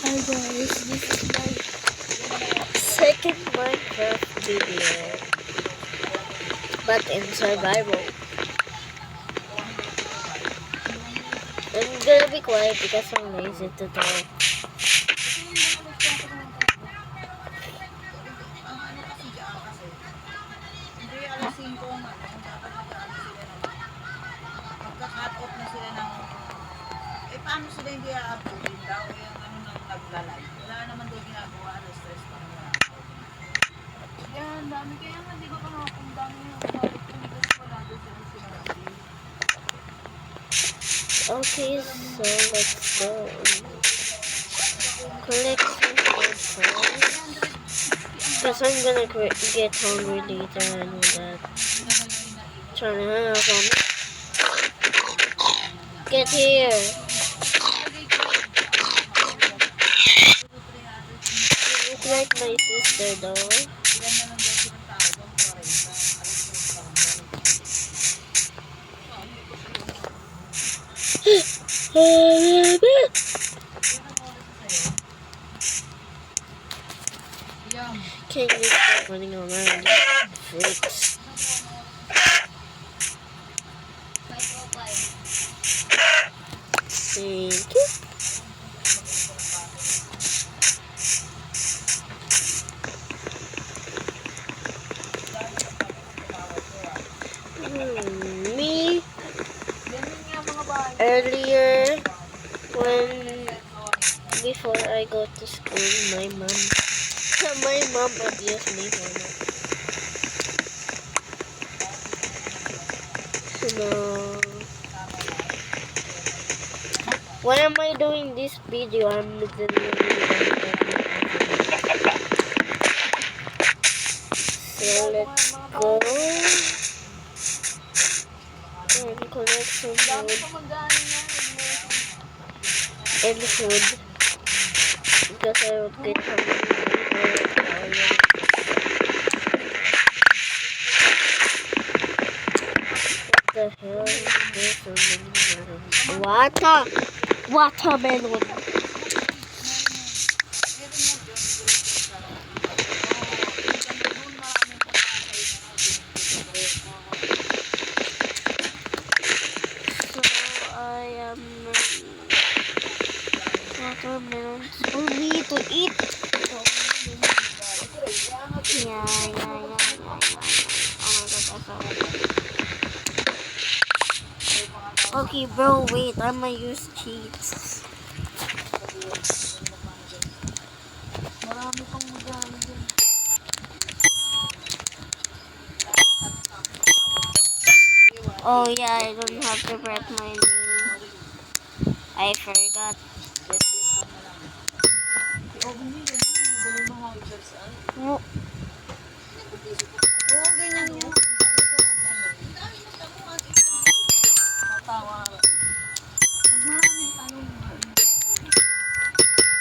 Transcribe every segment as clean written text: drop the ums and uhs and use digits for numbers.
Hi guys, this is my second Minecraft video, but in survival. I'm gonna be quiet because I'm lazy to talk. Magka-cut off na sila ng... paano sila hindi a-uploadin daw? Yung nang naglalay. Wala naman daw ginagawa. Stress pa naman. Yan, dami. Kaya nga, di ko pa nga kung dami yung balik kung wala daw sila. Okay, so let's go. Collect some food because I'm gonna get hungry later. I know that. Trying to hang up on me. Get here. You look like my sister though. Can you stop running around, freaks? Thank you. Me earlier before I go to school, my mom abused me for that. No. Why am I doing this video? I'm literally so let's go and collect some wood and food because I would get hungry. What the hell is this? Watermelon. So I am watermelons for me to eat. Yeah. Oh my god, okay, bro, wait. I'm gonna use cheats. Oh yeah, I don't have to write my name. I forgot. Oh, Ganyan yun.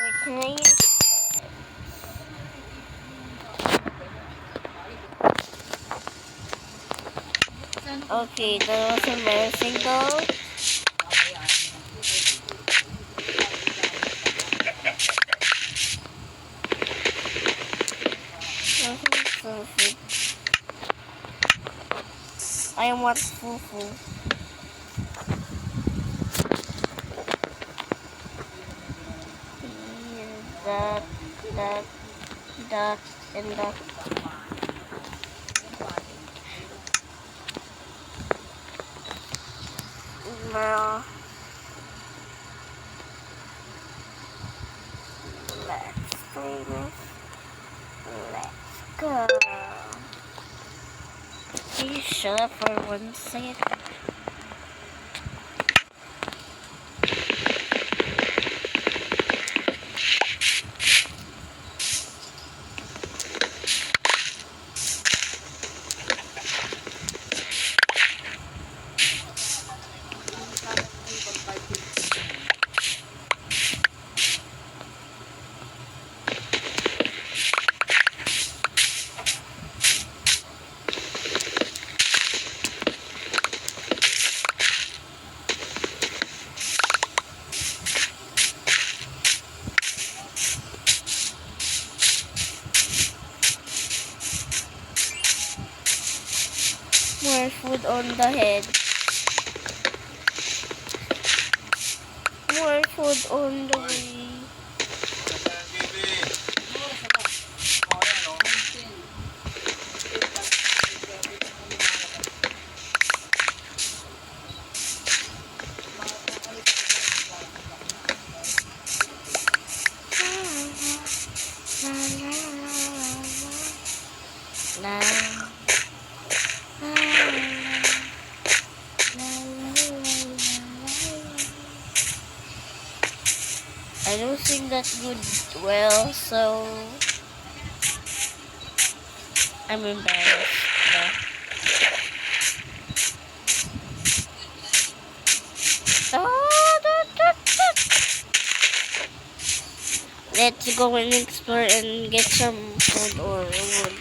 wait, can I use okay, that was embarrassing though. I want fufu. That, and that. Now, let's play this. Let's go. Can you shut up for 1 second? food on the head. More food on the way. La, la, I don't sing that good well, so I'm embarrassed. Let's go and explore and get some food or wood.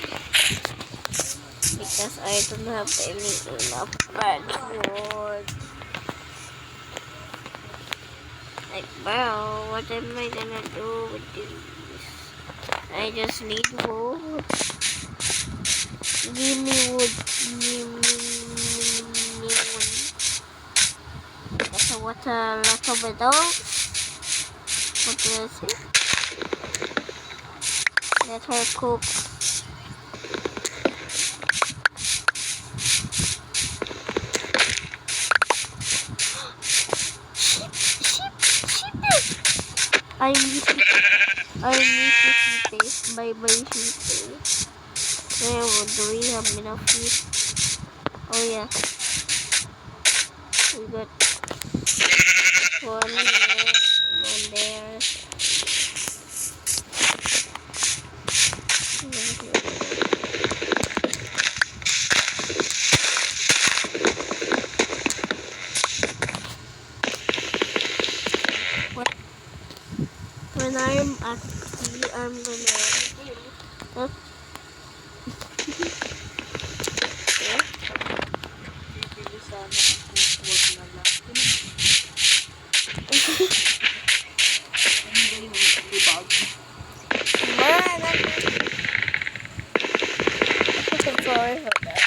Because I don't have enough bad wood. Like, wow, what am I gonna do with this? I just need wood. Give me wood. Give me wood. What a lot of it all. What do I say? Let her cook. I miss the sheep. Bye sheep. Where do we have enough sheep? Oh yeah. We got one there, one there. When I'm at sea, I'm gonna Bibili sana ako, wag na lang. Ano ba yung libag? I'm sorry for that.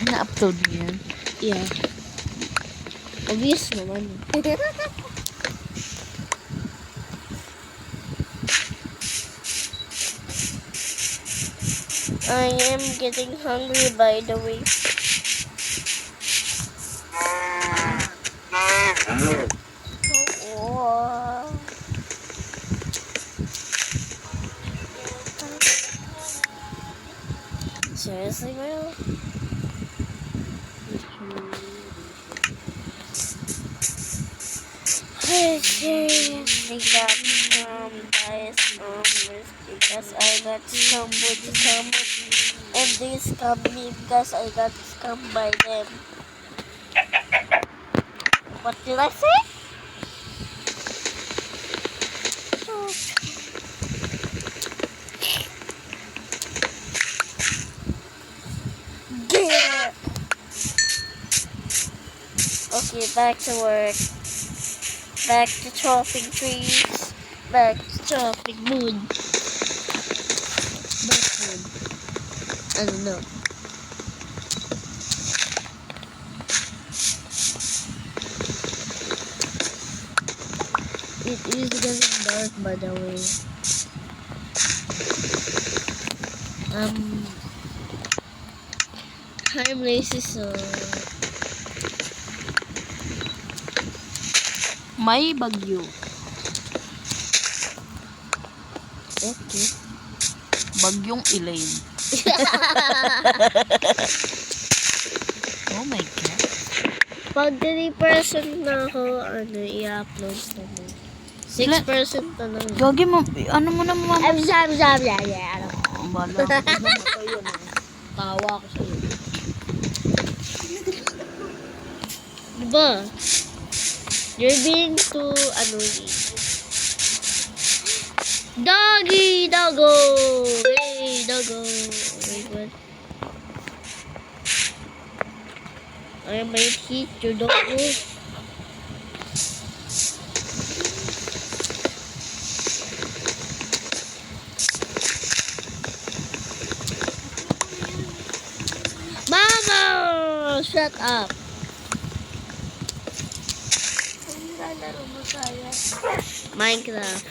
Na-upload mo yan? Yeah. Obvious naman. I am getting hungry, by the way. Oh. Seriously, Will? I seriously got guys because I got scammed and they scammed me because I got scammed by them. What did I say? Get it! Okay, back to work. Back to chopping trees. Back to chopping wood. Backwood. I don't know. It is getting dark, by the way. I'm lazy, so May bagyo. okay. Bagyong Elaine. Oh my God. Pag 3% na ako, i-upload na mo. 6% na lang. Gagi mo, ano mo naman? I'm sorry. Bala. Namatay yun. Tawa ko sa'yo. Diba? You're being too annoying. Doggo! Hey, doggo! Oh my God. I might hit your doggo. shut up. Ano lalaro mo tayo? Minecraft.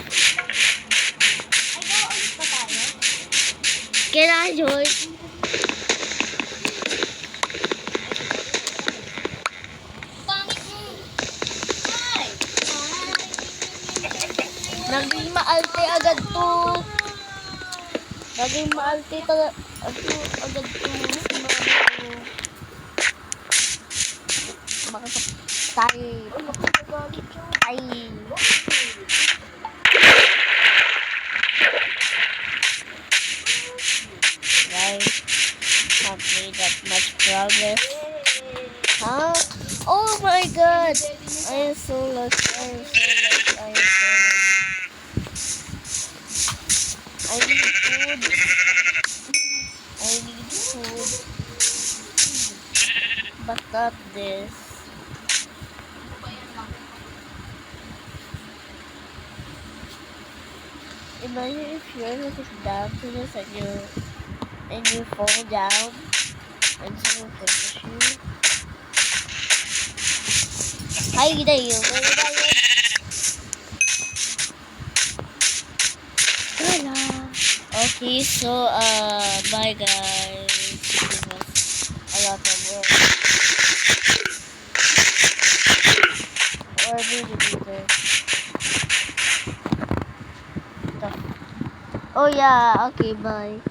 Ay, gawa ulit ba tayo? Kailangan, Joy. Pangit mo. Ay! Naging maalte agad to. Naging maalte agad to. Makasap tayo. Ay. Guys, have made that much progress. Huh? Oh my god! I am so lost. I am so lost. I am so lost. I need food. I need food. But not this. Imagine if you're looking down to this and you fall down and someone pushes you. Hi there, Hello. Okay, so bye guys. It was a lot of work. Or maybe later. Oh yeah, okay, bye.